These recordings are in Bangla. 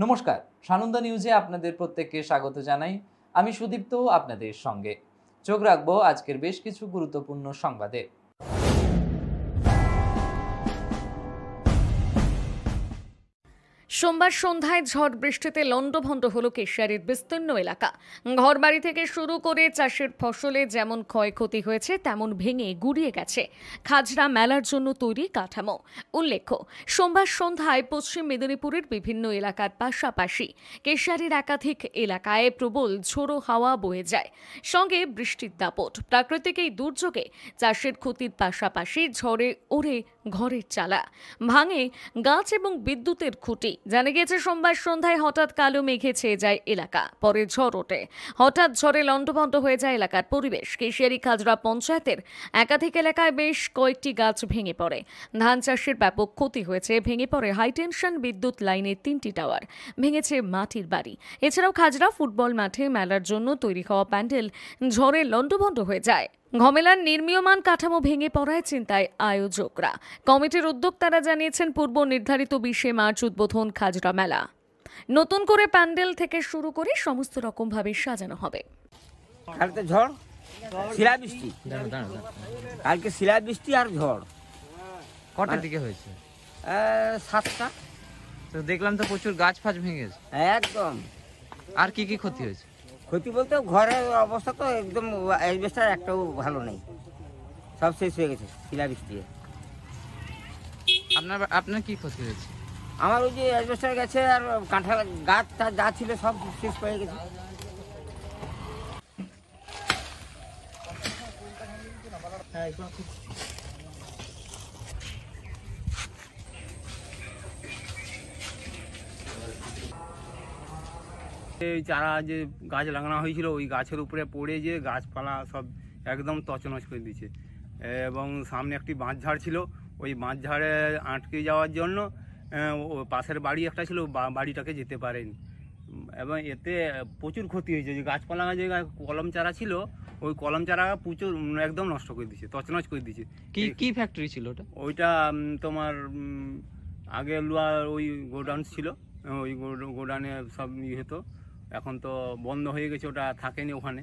নমস্কার, সানন্দা নিউজে আপনাদের প্রত্যেককে স্বাগত জানাই। আমি সুদীপ্ত আপনাদের সঙ্গে। চোখ রাখবো আজকের বেশ কিছু গুরুত্বপূর্ণ সংবাদে। সোমবার সন্ধ্যায় ঝড় বৃষ্টিতে লন্ডভন্ড হল কেশিয়ারির বিস্তীর্ণ এলাকা। ঘরবাড়ি থেকে শুরু করে চাষের ফসলে যেমন ক্ষয়ক্ষতি হয়েছে তেমন ভেঙে গুড়িয়ে গেছে খাজরা মেলার জন্য তৈরি কাঠামো। উল্লেখ্য, সোমবার সন্ধ্যায় পশ্চিম মেদিনীপুরের বিভিন্ন এলাকার পাশাপাশি কেশিয়ারির একাধিক এলাকায় প্রবল ঝোড়ো হাওয়া বয়ে যায়, সঙ্গে বৃষ্টির দাপট। প্রাকৃতিক এই দুর্যোগে চাষের ক্ষতির পাশাপাশি ঝড়ে ওড়ে ঘরের চালা, ভাঙে গাছ এবং বিদ্যুতের খুঁটি। জানা গেছে সোমবার সন্ধ্যায় হঠাৎ কালো মেঘে ছেয়ে যায় এলাকা, পরে ঝড় ওঠে। হঠাৎ ঝড়ে লণ্ডভণ্ড হয়ে যায় এলাকার পরিবেশ। কেশিয়ারি খাজরা পঞ্চায়েতের একাধিক এলাকায় বেশ কয়েকটি গাছ ভেঙে পড়ে। ধান চাষের ব্যাপক ক্ষতি হয়েছে। ভেঙে পড়ে হাইটেনশন বিদ্যুৎ লাইনের 3টি টাওয়ার, ভেঙেছে মাটির বাড়ি। এছাড়াও খাজরা ফুটবল মাঠে মেলার জন্য তৈরি হওয়া প্যান্ডেল ঝড়ে লণ্ডভণ্ড হয়ে যায়। ঘমেলার নির্মীয়মান কাঠামো ভেঙে পড়ায় চিন্তায় আয়োজকরা। কমিটির উদ্যোক্তারা জানিয়েছেন, পূর্ব নির্ধারিত 20শে মার্চ উদ্বোধন খাজরা মেলা। নতুন করে প্যান্ডেল থেকে শুরু করে সমস্ত রকম ভাবে সাজানো হবে। কালকে ঝড়, শিলাবৃষ্টি, কালকে শিলাবৃষ্টি আর ঝড়। কটার দিকে হয়েছে? 7টা। তো দেখলাম তো প্রচুর গাছ ফাছ ভেঙে গেছে। একদম। আর কি কি ক্ষতি হয়েছে? ক্ষতি বলতে ঘরের অবস্থা তো একদম, অ্যাসবেস্টার একটাও ভালো নেই, সব শেষ হয়ে গেছে শিলাবৃষ্টি। আপনার কি ক্ষতি হয়েছে? আমার ওই যে অ্যাসবেস্টার গেছে, আর কাঁঠাল গাছ যা ছিল সব শেষ হয়ে গেছে। এই চারা যে গাছ লাগানো হয়েছিল ওই গাছের উপরে পড়ে যে গাছপালা সব একদম তছনছ করে দিয়েছে। এবং সামনে একটি বাঁশঝাড় ছিল, ওই বাঁশঝাড়ে আটকে যাওয়ার জন্য ও পাশের বাড়ি একটা ছিল, বাড়িটাকে যেতে পারেনি। এবং এতে প্রচুর ক্ষতি হয়েছে। যে গাছপালা যে কলম চারা ছিল, ওই কলম চারা প্রচুর একদম নষ্ট করে দিয়েছে, তছনছ করে দিয়েছে। কি ফ্যাক্টরি ছিল ওটা? ওইটা তোমার আগে লোহার ওই গোডাউন ছিল, ওই গোডাউনে সব ইয়ে হতো। এখন তো বন্ধ হয়ে গেছে, ওটা থাকেনি ওখানে।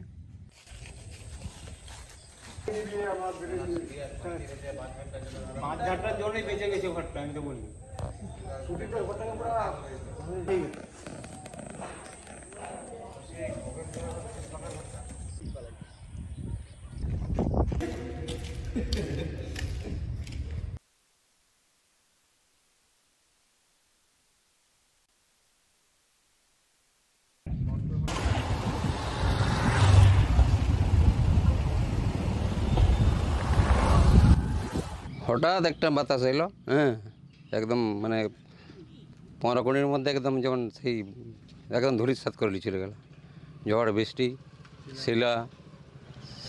বাঁশঝাড়টার জন্যই বেঁচে গেছে ঘরটা, আমি তো বলি। হঠাৎ একটা বাতাস এলো, একদম মানে 15 মিনিটের মধ্যে একদম যেমন সেই একদম ধূলিসাৎ করে চলে গেল। ঝড় বৃষ্টি,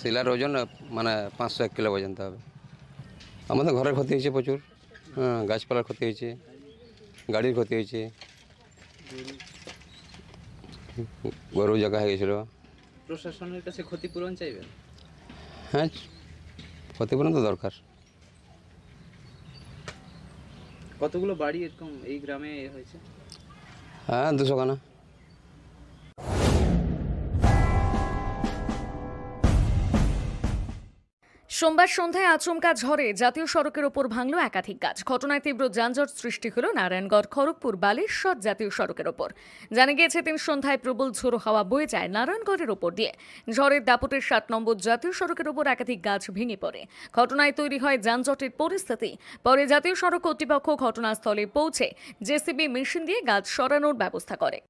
শিলার ওজন মানে 501 কিলো পর্যন্ত হবে। আমাদের ঘরের ক্ষতি হয়েছে প্রচুর, গাছপালার ক্ষতি হয়েছে, গাড়ির ক্ষতি হয়েছে, গরু জায়গা হয়ে গেছিলো। প্রশাসনের কাছে ক্ষতিপূরণ চাইবেন? হ্যাঁ, ক্ষতিপূরণ তো দরকার। কতগুলো বাড়ি এরকম এই গ্রামে হয়েছে? হ্যাঁ, 200 খানা। সোমবার সন্ধ্যায় আচমকা ঝড়ে জাতীয় সড়কের ওপর ভাঙল একাধিক গাছ। ঘটনায় তীব্র যানজট সৃষ্টি হল নারায়ণগড় খড়গপুর বালেশ্বর জাতীয় সড়কের ওপর। জানা গিয়েছে, সন্ধ্যায় প্রবল ঝোড়ো হাওয়া বয়ে যায় নারায়ণগড়ের ওপর দিয়ে। ঝড়ের দাপটে 7 নম্বর জাতীয় সড়কের ওপর একাধিক গাছ ভেঙে পড়ে। ঘটনায় তৈরি হয় যানজটের পরিস্থিতি। পরে জাতীয় সড়ক কর্তৃপক্ষ ঘটনাস্থলে পৌঁছে জেসিবি মেশিন দিয়ে গাছ সরানোর ব্যবস্থা করে।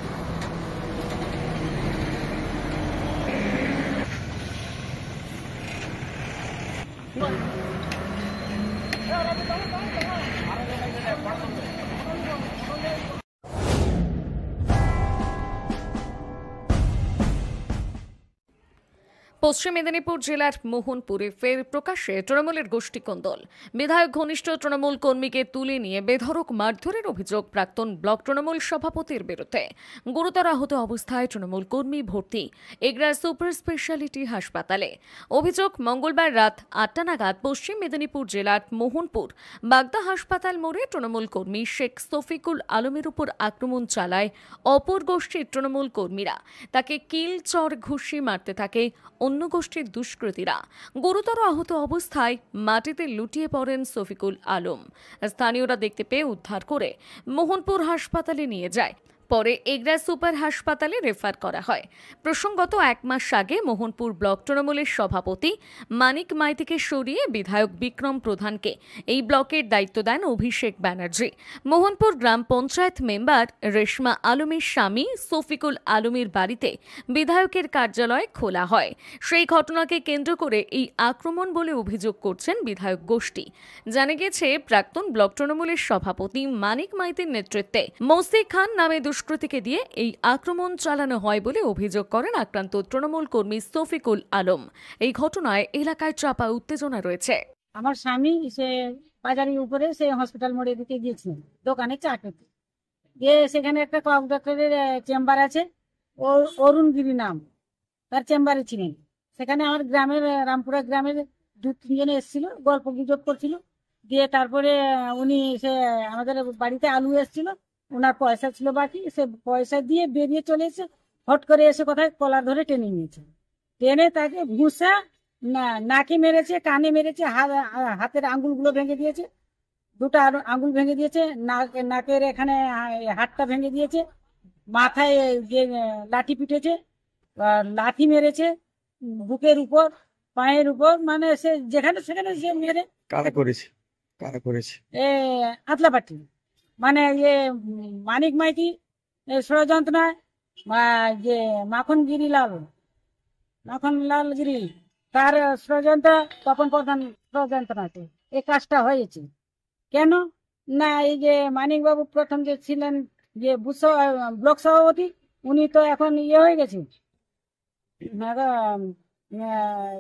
পশ্চিম মেদিনীপুর জেলার মোহনপুরে ফের প্রকাশ্যে তৃণমূলের গোষ্ঠীকন্দল। বিধায়ক ঘনিষ্ঠ তৃণমূল কর্মীকে তুলে নিয়ে বেধড়ক মারধরের অভিযোগ প্রাক্তন ব্লক তৃণমূল সভাপতির বিরুদ্ধে। গুরুতর আহত অবস্থায় তৃণমূল কর্মী ভর্তি এগরা সুপার স্পেশালিটি হাসপাতালে। অভিযোগ, মঙ্গলবার রাত 8টা নাগাদ পশ্চিম মেদিনীপুর জেলার মোহনপুর বাগদা হাসপাতাল মোড়ে তৃণমূল কর্মী শেখ শফিকুল আলমের উপর আক্রমণ চালায় অপর গোষ্ঠীর তৃণমূল কর্মীরা। তাকে কিল চর ঘুষি মারতে থাকে অন্য গোষ্ঠীর দুষ্কৃতীরা। গুরুতর আহত অবস্থায় মাটিতে লুটিয়ে পড়েন শফিকুল আলম। স্থানীয়রা দেখতে পেয়ে উদ্ধার করে মোহনপুর হাসপাতালে নিয়ে যায়। পরে এগরা সুপার হাসপাতালে রেফার করা হয়। প্রসঙ্গত 1 মাস আগে মোহনপুর ব্লক তৃণমূলের সভাপতি মানিক মাইতিকে সরিয়ে বিধায়ক বিক্রম প্রধানকে এই ব্লকের দায়িত্ব দেন অভিষেক ব্যানার্জি। মোহনপুর গ্রাম পঞ্চায়েত মেম্বার রেশমা আলমের স্বামী শফিকুল আলমের বাড়িতে বিধায়কের কার্যালয় খোলা হয়। সেই ঘটনাকে কেন্দ্র করে এই আক্রমণ বলে অভিযোগ করছেন বিধায়ক গোষ্ঠী। জানা গেছে, প্রাক্তন ব্লক তৃণমূলের সভাপতি মানিক মাইতির নেতৃত্বে মৌসি খান নামে দুষ্কৃতীকে দিয়ে এই আক্রমণ চালানো হয় বলে অভিযোগ করেন আক্রান্ত তৃণমূল কর্মী শফিকুল আলম। এই ঘটনায় এলাকায় চাপা উত্তেজনা রয়েছে। আমার স্বামী সে বাজারের উপরে সে হসপিটাল মোড়ের দিকে গিয়েছিলেন দোকানে চা খেতে গিয়ে, সেখানে একটা কক ডক্টরের চেম্বার আছে, অরুণগিরি নাম, তার চেম্বারে ছিলেন। সেখানে আমার গ্রামের রামপুরা গ্রামের 2-3 জনে এসেছিল, গল্প গুজব করছিল। দিয়ে তারপরে উনি সে আমাদের বাড়িতে আলু এসেছিল, ওনার পয়সা ছিল বাকি, সে পয়সা দিয়ে বেরিয়ে চলে এসে হট করে এসে কোথায় কলার ধরে টেনে নিয়েছে। টেনে তাকে ঘুষা নাকে মেরেছে, কানে মেরেছে, হাতের আঙ্গুলগুলো ভেঙে দিয়েছে, 2টা আঙ্গুল ভেঙে দিয়েছে, নাকের এখানে হাতটা ভেঙে দিয়েছে, মাথায় যে লাঠি পিটেছে, লাঠি মেরেছে, বুকের উপর, পায়ের উপর, মানে সে যেখানে সেখানে সে মেরে। কারা করেছে আতলাপাটি, মানে মানিক মাইতি ষড়যন্ত্রনায় যে মাখনলাল গিরি তার ষড়যন্ত্র, তপন প্রধান ষড়যন্ত্রনাতে এই কাজটা হয়েছে। কেন না, এই যে মানিক বাবু প্রথম যে ছিলেন যে ব্লক সভাপতি, উনি তো এখন হয়ে গেছে,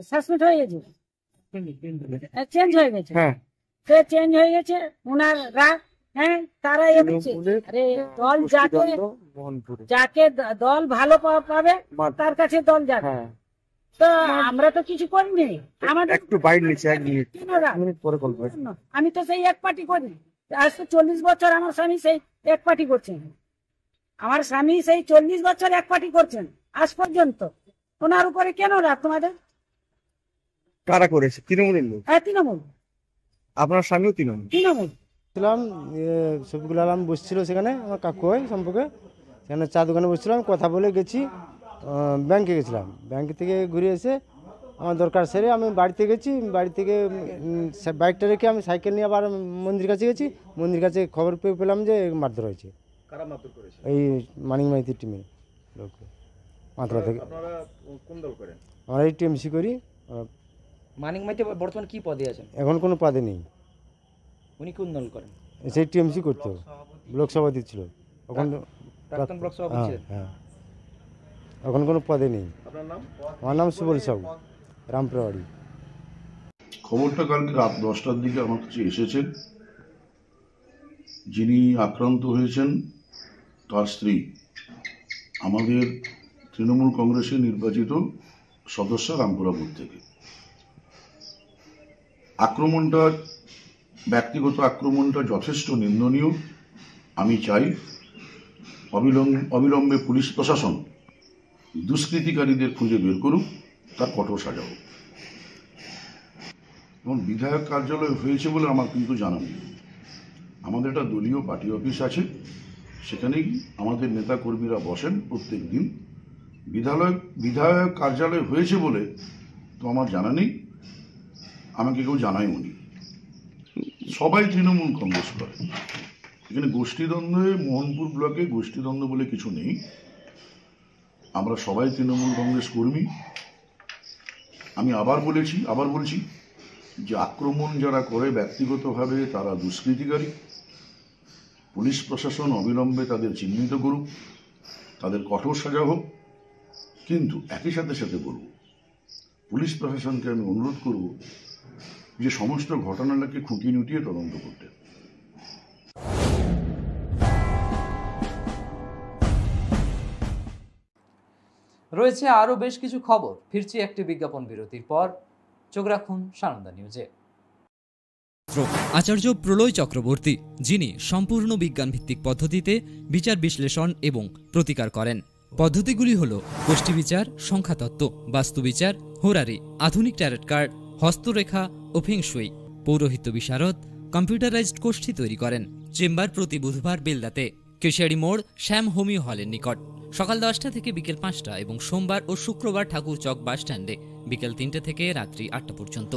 সাসপেন্ড হয়ে গেছে, চেঞ্জ হয়ে গেছে। সে চেঞ্জ হয়ে গেছে, উনার রাগ, হ্যাঁ, তারা দল যাকে দল ভালো পাবে তার কাছে দল যাবে। তো আমরা তো কিছু করিনি, আমাদের একটু বাইরে নিচে 1 মিনিট পরে কল করব। আমি তো সেই এক পার্টি করি, আজ তো 40 বছর আমার স্বামী সেই এক পার্টি করছেন। আমার স্বামী সেই 40 বছর এক পার্টি করছেন আজ পর্যন্ত। ওনার উপরে কেন রাগ তোমাদের? কারা করেছে? তৃণমূলের লোক। হ্যাঁ, তৃণমূল। আপনার স্বামীও তৃণমূল? তৃণমূল। শফিকুল আলম বসছিল সেখানে, আমার কাকু হয় সম্পর্কে, সেখানে চা দোকানে বসছিলাম, কথা বলে গেছি, ব্যাংকে গেছিলাম। ব্যাংক থেকে ঘুরে এসে আমার দরকার সেরে আমি বাড়িতে গেছি। বাড়ি থেকে বাইকটা রেখে আমি সাইকেল নিয়ে আবার মন্দির কাছে গেছি। মন্দির কাছে খবর পেয়ে পেলাম যে মারধর হয়েছে। কারা মারধর করেছে? এই মানিক মাইতির টিমের লোক মাত্রা থেকে। আপনারা কোন দল করেন? আমরা এই টিএমসি করি। মানিক মাইতি বর্তমানে কি পদে আছেন? এখন কোনো পদে নেই। উনি কোন দল করেন? সেই টিএমসি করতো, ব্লক সভাপতি ছিল এখন। প্রাক্তন ব্লক সভাপতি ছিলেন? হ্যাঁ, এখন কোনো পদে নেই। আপনার নাম? আমার নাম সুবল সাহু, রামপুরা বাড়ি। খবরটা কালকে রাত 10টার দিকে আমার কাছে এসেছেন। যিনি আক্রান্ত হয়েছেন তার স্ত্রী আমাদের তৃণমূল কংগ্রেসের নির্বাচিত সদস্য রামপুরা বুথ থেকে। ব্যক্তিগত আক্রমণটা যথেষ্ট নিন্দনীয়। আমি চাই অবিলম্বে পুলিশ প্রশাসন দুষ্কৃতিকারীদের খুঁজে বের করুক, তার কঠোর সাজা হোক। এবং বিধায়ক কার্যালয় হয়েছে বলে আমার কিন্তু জানা নেই। আমাদের একটা দলীয় পার্টি অফিস আছে, সেখানেই আমাদের নেতা কর্মীরা বসেন প্রত্যেক দিন। বিধায়ক কার্যালয় হয়েছে বলে তো আমার জানা নেই, আমাকে কেউ জানায় উনি। সবাই তৃণমূল কংগ্রেস করে। এখানে গোষ্ঠীদ্বন্দ্বে, মোহনপুর ব্লকে গোষ্ঠীদ্বন্দ্ব বলে কিছু নেই। আমরা সবাই তৃণমূল কংগ্রেস কর্মী। আমি আবার বলছি যে আক্রমণ যারা করে ব্যক্তিগতভাবে তারা দুষ্কৃতিকারী। পুলিশ প্রশাসন অবিলম্বে তাদের চিহ্নিত করুক, তাদের কঠোর সাজা হোক। কিন্তু একই সাথে বলব, পুলিশ প্রশাসনকে আমি অনুরোধ করব যে সমস্ত ঘটনাটাকে খুঁটিয়ে নুটিয়ে তদন্ত করতে। রয়েছে আরো বেশ কিছু খবর, ফিরছি একটি বিজ্ঞাপন বিরতির পর। চোখ রাখুন সানন্দা নিউজে। আচার্য প্রলয় চক্রবর্তী, যিনি সম্পূর্ণ বিজ্ঞানভিত্তিক পদ্ধতিতে বিচার বিশ্লেষণ এবং প্রতিকার করেন। পদ্ধতিগুলি হল গোষ্ঠী বিচার, সংখ্যাতত্ত্ব, বাস্তুবিচার, হোরারি, আধুনিক ট্যারট কার্ড, হস্তরেখা ও ফেংশুই। পৌরোহিত্য বিশারদ, কম্পিউটারাইজড গোষ্ঠী তৈরি করেন। চেম্বার প্রতি বুধবার বেলদাতে, কেশিয়ারি মোড়, শ্যাম হোমিও হলের নিকট, সকাল 10টা থেকে বিকেল 5টা এবং সোমবার ও শুক্রবার ঠাকুরচক বাসস্ট্যান্ডে বিকেল 3টে থেকে রাত্রি 8টা পর্যন্ত।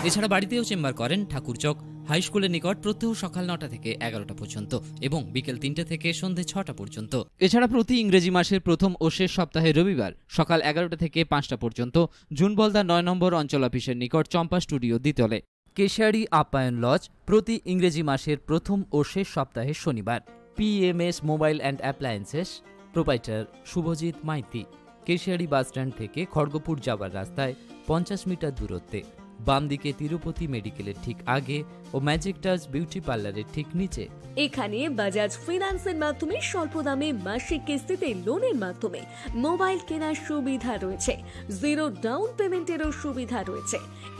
এছাড়া বাড়িতেও চেম্বার করেন ঠাকুরচক হাই স্কুলের নিকট প্রত্যহ সকাল 9টা থেকে 11টা পর্যন্ত এবং বিকেল 3টে থেকে সন্ধে 6টা পর্যন্ত। এছাড়া প্রতি ইংরেজি মাসের প্রথম ও শেষ সপ্তাহে রবিবার সকাল 11টা থেকে 5টা পর্যন্ত জুনবলদা 9 নম্বর অঞ্চল অফিসের নিকট চম্পা স্টুডিও দ্বিতলে। কেশিয়ারি আপ্যায়ন লজ প্রতি ইংরেজি মাসের প্রথম ও শেষ সপ্তাহে শনিবার। PMS mobile and appliances, proprietor Subhajit Maiti, Keshiary bus stand থেকে খড়গপুর যাওয়ার রাস্তায় 50 মিটার দূরত্বে, বাম দিকে তিরুপতি মেডিকেলের ঠিক আগে ও ম্যাজিক টাচ বিউটি পার্লারের ঠিক নিচে। এখানে বাজাজ ফিন্যান্সের মাধ্যমে স্বল্প দামে মাসিক কিস্তিতে লোনের মাধ্যমে মোবাইল কেনার সুবিধা রয়েছে। জিরো ডাউন পেমেন্টেরও সুবিধা রয়েছে।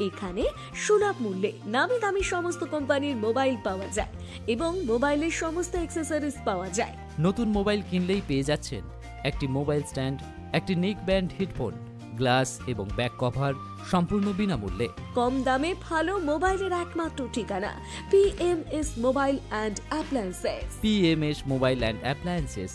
এখানে সুলভ মূল্যে নামি দামি সমস্ত কোম্পানির মোবাইল পাওয়া যায় এবং মোবাইলের সমস্ত অ্যাক্সেসরিজ পাওয়া যায়। নতুন মোবাইল কিনলেই পেয়ে যাচ্ছেন একটি মোবাইল স্ট্যান্ড, একটি নেক ব্যান্ড হেডফোন, গ্লাস এবং ব্যাক কভার সম্পূর্ণ বিনামূল্যে। কম দামে ভালো মোবাইলের একমাত্র ঠিকানা PMS mobile and appliances. PMS mobile and appliances.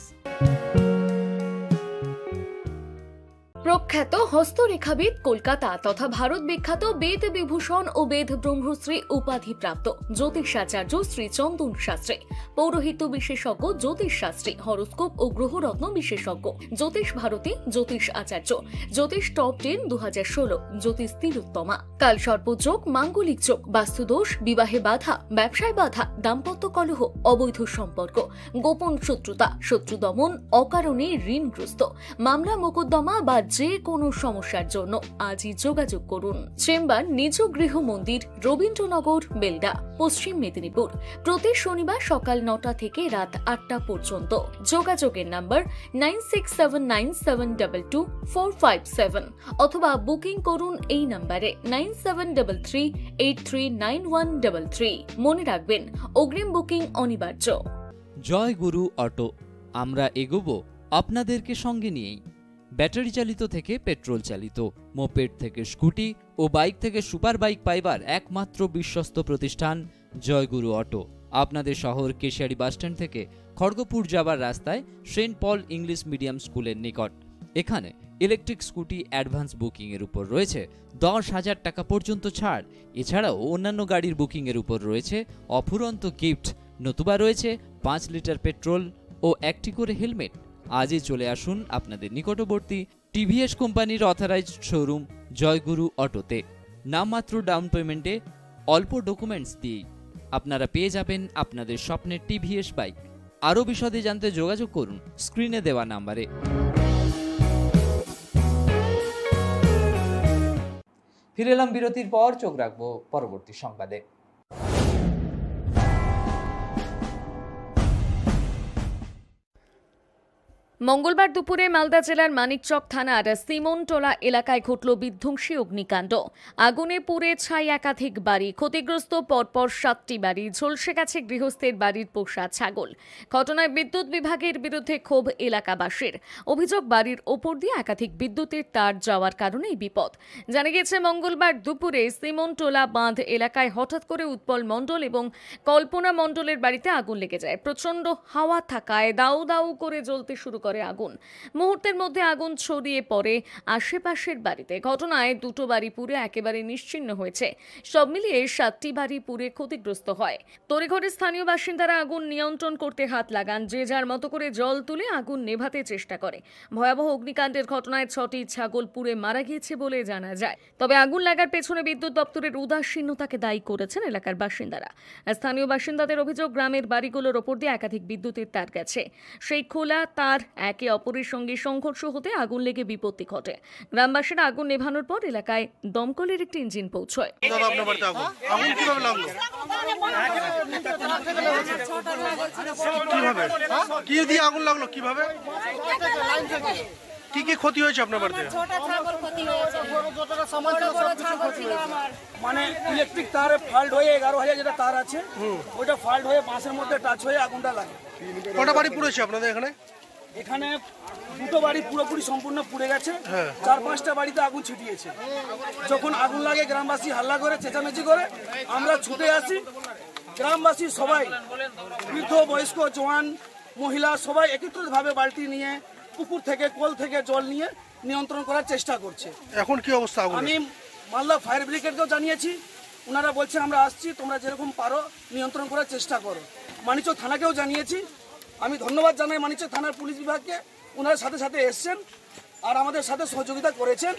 প্রখ্যাত হস্তরেখাবিদ, কলকাতা তথা ভারত বিখ্যাত বেদ বিভূষণ ও বেদ ব্রহ্মশ্রী উপাধিপ্রাপ্ত জ্যোতিষাচার্য শ্রী চন্দন শাস্ত্রী, পৌরোহিত্য বিশেষজ্ঞ, জ্যোতিষ শাস্ত্রী, হরোস্কোপ ও গ্রহরত্ন বিশেষজ্ঞ, জ্যোতিষ ভারতী, জ্যোতিষ আচার্য, জ্যোতিষ টপ 10 2016, জ্যোতিষ তিলোত্তমা, কাল সর্পযোগ, মাঙ্গলিক যোগ, বাস্তুদোষ, বিবাহে বাধা, ব্যবসায় বাধা, দাম্পত্য কলহ, অবৈধ সম্পর্ক, গোপন শত্রুতা, শত্রু দমন, অকারণে ঋণগ্রস্ত, মামলা মোকদ্দমা বা যে কোনো সমস্যার জন্য আজই যোগাযোগ করুন। চেম্বার নিজ গৃহ মন্দির, রবীন্দ্রনগর, বেলদা, পশ্চিম মেদিনীপুর। প্রতি শনিবার সকাল 9টা থেকে রাত 8টা পর্যন্ত। যোগাযোগের নাম্বার 9679722457 অথবা বুকিং করুন এই নাম্বারে 9733839133। মনে রাখবেন, অগ্রিম বুকিং অনিবার্য। জয় গুরু অটো, আমরা এগোবো আপনাদেরকে সঙ্গে নিয়েই। ব্যাটারি চালিত থেকে পেট্রোল চালিত, মোপেড থেকে স্কুটি ও বাইক থেকে সুপার বাইক পাইবার একমাত্র বিশ্বস্ত প্রতিষ্ঠান জয়গুরু অটো। আপনাদের শহর কেশিয়ারি বাসস্ট্যান্ড থেকে খড়গপুর যাবার রাস্তায় সেন্ট পল ইংলিশ মিডিয়াম স্কুলের নিকট। এখানে ইলেকট্রিক স্কুটি অ্যাডভান্স বুকিং এর উপর রয়েছে 10,000 টাকা পর্যন্ত ছাড়। এছাড়াও অন্যান্য গাড়ির বুকিং এর উপর রয়েছে অফুরন্ত গিফট, নতুবা রয়েছে 5 লিটার পেট্রোল ও একটি করে হেলমেট। আজই চলে আসুন আপনাদের নিকটবর্তী TVS কোম্পানির অথরাইজড শোরুম জয়গুরু অটোতে। নামমাত্র ডাউন পেমেন্টে অল্প ডকুমেন্টস দিয়েই আপনারা পেয়ে যাবেন আপনাদের স্বপ্নের TVS বাইক। আরও বিশদে জানতে যোগাযোগ করুন স্ক্রিনে দেওয়া নাম্বারে। ফিরে এলাম বিরতির পর, চোখ রাখবো পরবর্তী সংবাদে। মঙ্গলবার দুপুরে মালদা জেলার মানিকচক থানার সিমনটোলা এলাকায় ঘটল বিধ্বংসী অগ্নিকাণ্ড। আগুনে পুড়ে ছাই একাধিক বাড়ি, ক্ষতিগ্রস্ত পরপর 7টি বাড়ি, ঝলসে গেছে গৃহস্থের বাড়ির পোষা ছাগল। ঘটনায় বিদ্যুৎ বিভাগের বিরুদ্ধে ক্ষোভ এলাকাবাসীর। অভিযোগ, বাড়ির ওপর দিয়ে একাধিক বিদ্যুতের তার যাওয়ার কারণে এই বিপদ। জানা গেছে, মঙ্গলবার দুপুরে সিমনটোলা বাঁধ এলাকায় হঠাৎ করে উৎপল মণ্ডল এবং কল্পনা মণ্ডলের বাড়িতে আগুন লেগে যায়। প্রচণ্ড হাওয়া থাকায় দাউ দাউ করে জ্বলতে শুরু করে আগুন। মুহূর্তের মধ্যে আগুন ছড়িয়ে পড়ে আশেপাশের বাড়িতে। ঘটনায় 2টো বাড়ি পুড়ে একেবারে নিশ্চিহ্ন হয়েছে। সব মিলিয়ে 7টি বাড়ি পুড়ে ক্ষতিগ্রস্ত হয়। তড়িঘড়ি স্থানীয় বাসিন্দারা আগুন নিয়ন্ত্রণ করতে হাত লাগান। যে যার মতো করে জল তুলে আগুন নেভাতে চেষ্টা করে। ভয়াবহ অগ্নিকাণ্ডের ঘটনায় 6টি ছাগল পুড়ে মারা গিয়েছে বলে জানা যায়। তবে আগুন লাগার পেছনে বিদ্যুৎ দপ্তরের উদাসীনতাকে দায়ী করেছেন এলাকার বাসিন্দারা। স্থানীয় বাসিন্দাদের অভিযোগ, গ্রামের বাড়িগুলোর ওপর দিয়ে একাধিক বিদ্যুতের তার গেছে। সেই খোলা তার একে অপরের সঙ্গে সংঘর্ষ হতে আগুন লেগে বিপত্তি ঘটে। গ্রামবাসীরা আগুন নেভানোর পর এলাকায় দমকলের একটি ইঞ্জিন পৌঁছয়। কি দিয়ে আগুন লাগলো, কিভাবে, কি কি ক্ষতি হয়েছে আপনার বাড়িতে? মানে ইলেকট্রিক তারে ফল্ট হয়ে 11,000 যেটা তার আছে ওটা ফল্ট হয়ে বাঁশের মধ্যে টাচ হয়ে আগুনটা লাগে। কটা বাড়ি পুড়েছে আপনাদের এখানে? এখানে দুটো বাড়ি পুরোপুরি সম্পূর্ণ পুড়ে গেছে, 4-5টা বাড়িতে আগুন ছিটিয়েছে। যখন আগুন লাগে গ্রামবাসী হাল্লা করে চেঁচামেচি করে, আমরা ছুটে আসি। গ্রামবাসী সবাই বৃদ্ধ বয়স্ক জওয়ান মহিলা সবাই একত্রিতভাবে বালতি নিয়ে পুকুর থেকে কল থেকে জল নিয়ে নিয়ন্ত্রণ করার চেষ্টা করছে। এখন কি অবস্থা? আমি মালদা ফায়ার ব্রিগেডকেও জানিয়েছি, ওনারা বলছে আমরা আসছি, তোমরা যেরকম পারো নিয়ন্ত্রণ করার চেষ্টা করো। মানিকচক থানাকেও জানিয়েছি। আমি ধন্যবাদ জানাই মানিকচক থানার পুলিশ বিভাগকে, ওনারা সাথে সাথে এসছেন আর আমাদের সাথে সহযোগিতা করেছেন।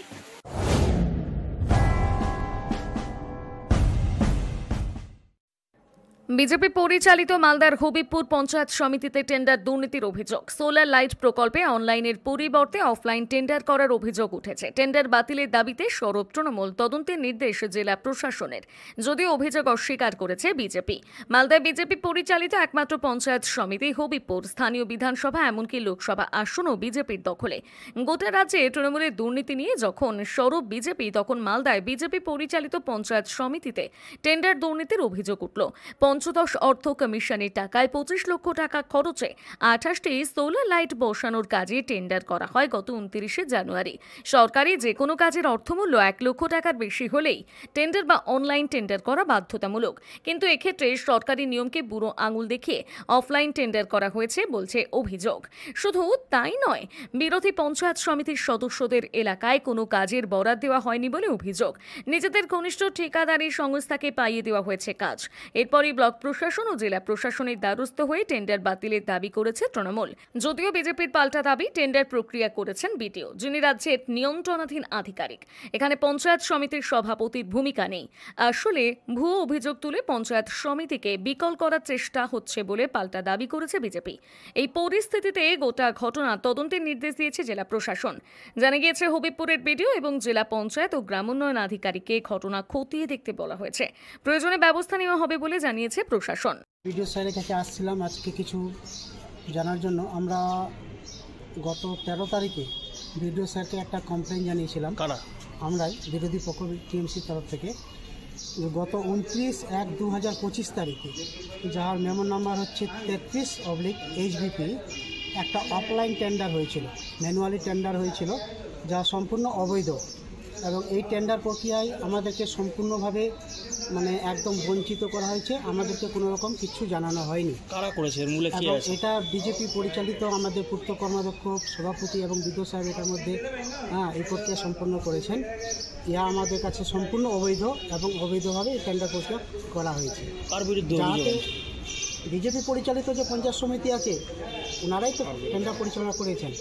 বিজেপি পরিচালিত মালদার হবিবপুর পঞ্চায়েত সমিতিতে টেন্ডার দুর্নীতির অভিযোগ। সোলার লাইট প্রকল্পে অনলাইনের পরিবর্তে অফলাইন টেন্ডার করার অভিযোগ উঠেছে। টেন্ডার বাতিলের দাবিতে সরব তৃণমূল, তদন্তের নির্দেশ জেলা প্রশাসনের, যদিও অভিযোগ অস্বীকার করেছে বিজেপি। মালদায় বিজেপি পরিচালিত একমাত্র পঞ্চায়েত সমিতি হবিবপুর স্থানীয় বিধানসভা এমনকি লোকসভা আসনও বিজেপির দখলে। গোটা রাজ্যে তৃণমূলের দুর্নীতি নিয়ে যখন সরব বিজেপি, তখন মালদায় বিজেপি পরিচালিত পঞ্চায়েত সমিতিতে টেন্ডার দুর্নীতির অভিযোগ উঠল। পঞ্চদশ অর্থ কমিশনের টাকায় 25 লক্ষ টাকা খরচে 28টি সোলার লাইট বসানোর কাজে টেন্ডার করা হয় গত 29 জানুয়ারি। সরকারি যে কোনো কাজের অর্থমূল্য 1 লক্ষ টাকার বেশি হলেই টেন্ডার বা অনলাইন টেন্ডার করা বাধ্যতামূলক, কিন্তু এক্ষেত্রে সরকারি নিয়মকে বুড়ো আঙুল দেখিয়ে অফলাইন টেন্ডার করা হয়েছে বলছে অভিযোগ। শুধু তাই নয়, বিরোধী পঞ্চায়েত সমিতির সদস্যদের এলাকায় কোনো কাজের বরাদ দেওয়া হয়নি বলে অভিযোগ। নিজেদের ঘনিষ্ঠ ঠিকাদারি সংস্থাকে পাইয়ে দেওয়া হয়েছে কাজ। এরপরই ব্লক প্রশাসন ও জেলা প্রশাসনের দ্বারস্থ হয়ে টেন্ডার বাতিলের দাবি করেছে তৃণমূল। যদিও বিজেপির পাল্টা দাবি, টেন্ডার প্রক্রিয়া করেছেন বিডিও, যিনি রাজ্যের নিয়ন্ত্রণাধীন আধিকারিক। এখানে পঞ্চায়েত সমিতির সভাপতির ভূমিকা নেই। আসলে ভুয়ো অভিযোগ তুলে পঞ্চায়েত সমিতিকে বিকল করার চেষ্টা হচ্ছে বলে পাল্টা দাবি করেছে বিজেপি। এই পরিস্থিতিতে গোটা ঘটনা তদন্তের নির্দেশ দিয়েছে জেলা প্রশাসন। জানা গিয়েছে হবিবপুরের বিডিও এবং জেলা পঞ্চায়েত ও গ্রামোন্নয়ন আধিকারিককে ঘটনা খতিয়ে দেখতে বলা হয়েছে। প্রয়োজনে ব্যবস্থা নেওয়া হবে বলে জানিয়েছে প্রশাসন। বিডিও স্যারের কাছে আসছিলাম আজকে কিছু জানার জন্য। আমরা গত 13 তারিখে বিডিও স্যারকে একটা কমপ্লেন জানিয়েছিলাম। আমরাই বিরোধী পক্ষ টিএমসির তরফ থেকে গত 29/1/2025 তারিখে, যার মেমো নাম্বার হচ্ছে 33/HBP, একটা অফলাইন টেন্ডার হয়েছিল, ম্যানুয়ালি টেন্ডার হয়েছিল, যা সম্পূর্ণ অবৈধ। এবং এই টেন্ডার প্রক্রিয়ায় আমাদেরকে সম্পূর্ণভাবে একদম বঞ্চিত করা হয়েছে। আমাদেরকে কোনো রকম কিছু জানানো হয়নি। কারা করেছে? এবং এটা বিজেপি পরিচালিত আমাদের পূর্ত কর্মাধ্যক্ষ, সভাপতি এবং বিডিও সাহেব এটার মধ্যে এই প্রক্রিয়া সম্পন্ন করেছেন। ইহা আমাদের কাছে সম্পূর্ণ অবৈধ এবং অবৈধভাবে এই টেন্ডার প্রক্রিয়া করা হয়েছে। কার বিরুদ্ধে? বিজেপি পরিচালিত যে পঞ্চায়েত সমিতি আছে, ওনারাই তো টেন্ডার পরিচালনা করেছেন।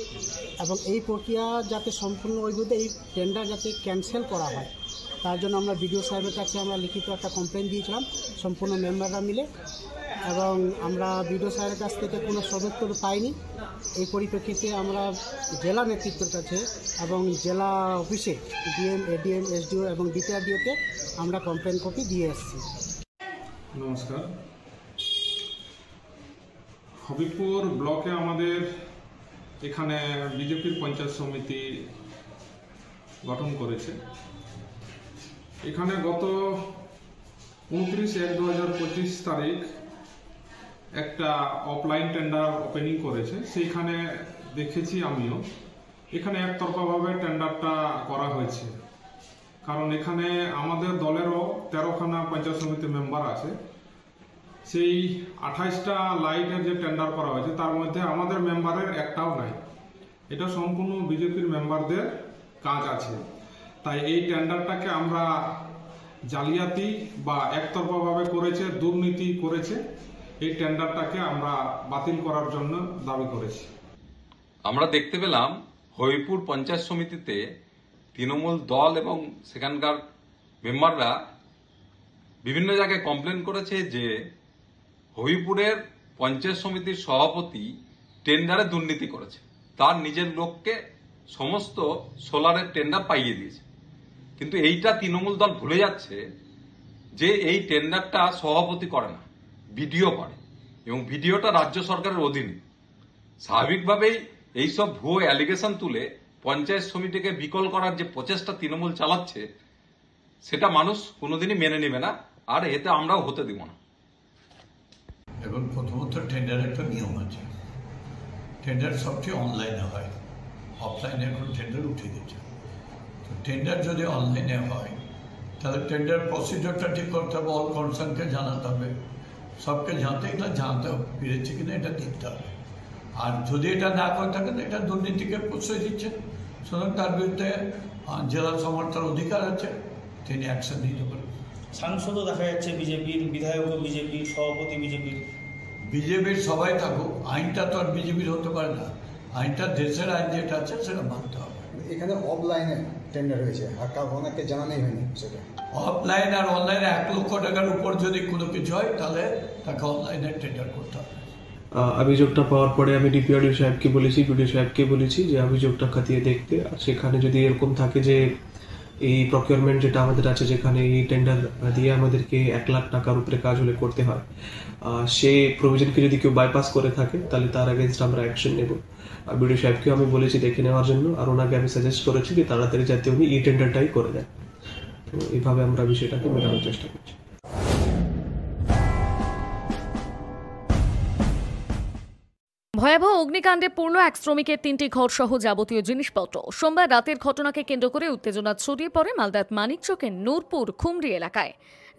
এবং এই প্রক্রিয়া যাতে সম্পূর্ণ অবৈধ, এই টেন্ডার যাতে ক্যান্সেল করা হয়, তার জন্য আমরা বিডিও সাহেবের কাছে আমরা লিখিত একটা কমপ্লেন দিয়েছিলাম সম্পূর্ণ মেম্বাররা মিলে। এবং আমরা বিডিও সাহেবের কাছ থেকে কোনো সদুত্তর পাইনি। এই পরিপ্রেক্ষিতে আমরা জেলা নেতৃত্বের কাছে এবং জেলা অফিসে ডিএম, এডিএম, এসডিও এবং ডিপিআরডিওকে আমরা কমপ্লেন কপি দিয়ে এসেছি। নমস্কার। হবিবপুর ব্লকে আমাদের এখানে বিজেপির পঞ্চায়েত সমিতি গঠন করেছে। এখানে গত 29/1/2025 তারিখ একটা অফলাইন টেন্ডার ওপেনিং করেছে। সেইখানে দেখেছি আমিও, এখানে একতরফাভাবে টেন্ডারটা করা হয়েছে। কারণ এখানে আমাদের দলেরও 13খানা পঞ্চায়েত সমিতির মেম্বার আছে। সেই 28টা লাইটের যে টেন্ডার করা হয়েছে তার মধ্যে আমাদের মেম্বারের একটাও নাই। এটা সম্পূর্ণ বিজেপির মেম্বারদের কাজ আছে। তাই এই টেন্ডারটাকে আমরা জালিয়াতি বা একতরফাভাবে করেছে, দুর্নীতি করেছে, এই টেন্ডারটাকে আমরা বাতিল করার জন্য দাবি করেছি। আমরা দেখতে পেলাম হবিবপুর পঞ্চায়েত সমিতিতে তৃণমূল দল এবং সেখানকার মেম্বাররা বিভিন্ন জায়গায় কমপ্লেন করেছে যে হবিবপুরের পঞ্চায়েত সমিতির সভাপতি টেন্ডারে দুর্নীতি করেছে। তার নিজের লোককে সমস্ত সোলারের টেন্ডার পাইয়ে দিয়েছে। কিন্তু এইটা তৃণমূল দল ভুলে যাচ্ছে যে এই টেন্ডারটা সভাপতি করে না, বিডিও করে, এবং ভিডিওটা রাজ্য সরকারের অধীনে। স্বাভাবিকভাবেই এইসব ভুয়ো অ্যালিগেশন তুলে পঞ্চায়েত সমিতিকে বিকল করার যে প্রচেষ্টা তৃণমূল চালাচ্ছে সেটা মানুষ কোনোদিনই মেনে নেবে না, আর এতে আমরাও হতে দিব না। এবং প্রথমত টেন্ডারের একটা নিয়ম আছে, টেন্ডার সবচেয়ে অনলাইনে হয়, অফলাইনে এখন টেন্ডার উঠে গেছে। তো টেন্ডার যদি অনলাইনে হয় তাহলে টেন্ডার প্রসিডিওরটা ঠিক করতে হবে, অল কনসার্নকে জানাতে হবে, সবকে জানতে এগুলো জানতে পেরেছে কিনা এটা দেখতে হবে। আর যদি এটা না করে থাকেন এটা দুর্নীতিকে প্রশ্রয় দিচ্ছে, সুতরাং তার বিরুদ্ধে জেলা সমর্থন অধিকার আছে, তিনি অ্যাকশন নিতে পারেন। সাংসদও দেখা যাচ্ছে বিজেপির, বিধায়কও বিজেপির, সভাপতি বিজেপির। বিজেপির সবাই থাকুক, আইনটা তো আর বিজেপির হতে পারে না, আইনটা দেশের আইন যেটা আছে সেটা মানতে হবে। এখানে অফলাইনে টেন্ডার হয়েছে আর ওনাকে জানানোই হয়নি সেটা। অফলাইন আর অনলাইনে 1 লক্ষ টাকার উপর যদি কোনো কিছু হয় তাহলে তাকে অনলাইনে টেন্ডার করতে হবে। অভিযোগটা পাওয়ার পরে আমি ডিপিআরডিও সাহেবকে বলেছি, বিডিও সাহেবকে বলেছি যে অভিযোগটা খতিয়ে দেখতে। আর সেখানে যদি এরকম থাকে যে এই প্রকিউরমেন্ট যেটা আমাদের আছে, যেখানে এই টেন্ডার দিয়ে আমাদেরকে 1 লাখ টাকার উপরে কাজ হলে করতে হয়, সেই প্রভিশনকে যদি কেউ বাইপাস করে থাকে তাহলে তার এগেনস্ট আমরা অ্যাকশন নেব। আর বিডিও সাহেবকেও আমি বলেছি দেখে নেওয়ার জন্য, আর ওনাকে আমি সাজেস্ট করেছি যে তাড়াতাড়ি যাতে উনি এই টেন্ডারটাই করে দেন। তো এইভাবে আমরা বিষয়টাকে মেটানোর চেষ্টা করছি। ভয়াবহ অগ্নিকাণ্ডে পূর্ণ এক শ্রমিকের 3টি ঘর সহ যাবতীয় জিনিসপত্র। সোমবার রাতের ঘটনাকে কেন্দ্র করে উত্তেজনা ছড়িয়ে পড়ে মালদার মানিকচকের নূরপুর খুমরি এলাকায়।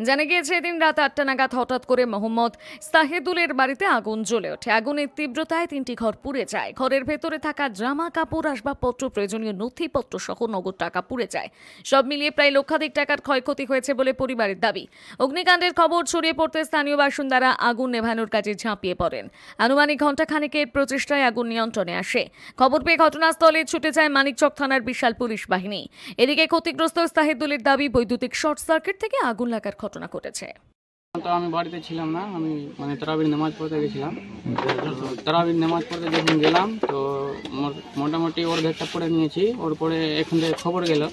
জানা গিয়েছে এদিন রাত 8টা নাগাদ হঠাৎ করে মোহাম্মদ সাহেদুলের বাড়িতে আগুন জ্বলে ওঠে। আগুনের তীব্রতায় 3টি ঘর পুড়ে যায়। ঘরের ভেতরে থাকা জামা কাপড়, আসবাবপত্র, প্রয়োজনীয় নথিপত্র সহ নগদ টাকা পুড়ে যায়। সব মিলিয়ে প্রায় লক্ষাধিক টাকার ক্ষয়ক্ষতি হয়েছে বলে পরিবারের দাবি। অগ্নিকাণ্ডের খবর ছড়িয়ে পড়তে স্থানীয় বাসিন্দারা আগুন নেভানোর কাজে ঝাঁপিয়ে পড়েন। আনুমানিক ঘণ্টাখানেকের প্রচেষ্টায় আগুন নিয়ন্ত্রণে আসে। খবর পেয়ে ঘটনাস্থলে ছুটে যায় মানিকচক থানার বিশাল পুলিশ বাহিনী। এদিকে ক্ষতিগ্রস্ত সাহেদুলের দাবি বৈদ্যুতিক শর্ট সার্কিট থেকে আগুন লাগার ঘটনা ঘটেছে। তো আমি বাড়িতে ছিলাম না, আমি তারাবির নামাজ পড়তে গেছিলাম। তারাবির নামাজ পড়তে যখন গেলাম তো মোটামুটি ওর ভেতটা পড়ে নিয়েছি। ওর পরে এখান থেকে খবর গেল